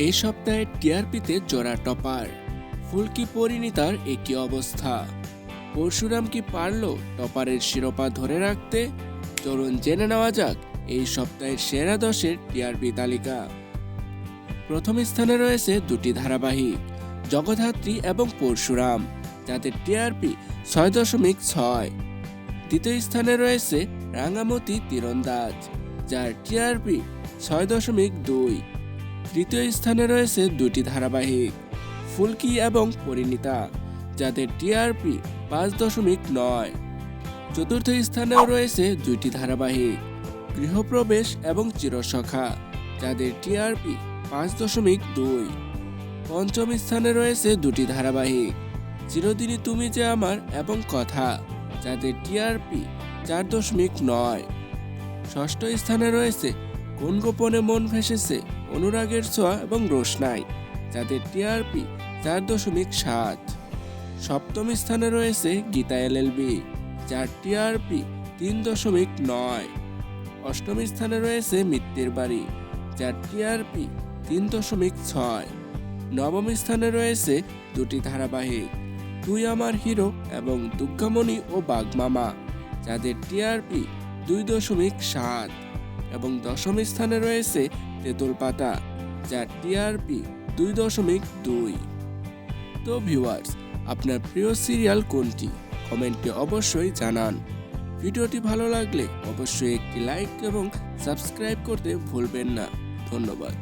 এই সপ্তাহে টিআরপিতে জোড়া টপার। ফুলকি পরিণীতার একই অবস্থা। পরশুরাম কি পারল টপারের শিরোপা ধরে রাখতে? চলুন জেনে নেওয়া যাক এই সপ্তাহের সেরা 10-এর টিআরপি তালিকা। প্রথম স্থানে রয়েছে দুটি ধারাবাহিক, জগদ্ধাত্রী এবং পরশুরাম, যাদের টিআরপি 6.6। দ্বিতীয় স্থানে রয়েছে রাঙামতি তীরন্দাজ, যার টিআরপি 6.2। তৃতীয় স্থানে রয়েছে দুটি ধারাবাহিক, ফুলকি এবং পরিণীতা, যাদের টিআরপি 5.9। চতুর্থ স্থানেও রয়েছে দুইটি ধারাবাহিক, গৃহপ্রবেশ এবং চিরসখা, যাদের টিআরপি 5.2। পঞ্চম স্থানে রয়েছে দুটি ধারাবাহিক, চিরদিনই তুমি যে আমার এবং কথা, যাদের টিআরপি 4.9। ষষ্ঠ স্থানে রয়েছে কোন গোপনে মন ভেসেছে, অনুরাগের ছোঁয়া এবং রোশনাই, যাদের টিআরপি 4.7। সপ্তম স্থানে রয়েছে গীতা এলএলবি, যার টিআরপি 3.9। অষ্টম স্থানে রয়েছে মিত্তির বাড়ি, যার টিআরপি 3.6। নবম স্থানে রয়েছে দুটি ধারাবাহিক, তুই আমার হিরো এবং দুর্গামণি ও বাগমামা, যাদের টিআরপি 2.7। এবং দশম স্থানে রয়েছে তেঁতুল পাতা, যার টিআরপি 2.2। তো ভিউয়ার্স, আপনার প্রিয় সিরিয়াল কোনটি? কমেন্টে অবশ্যই জানান। ভিডিওটি ভালো লাগলে অবশ্যই একটি লাইক এবং সাবস্ক্রাইব করতে ভুলবেন না। ধন্যবাদ।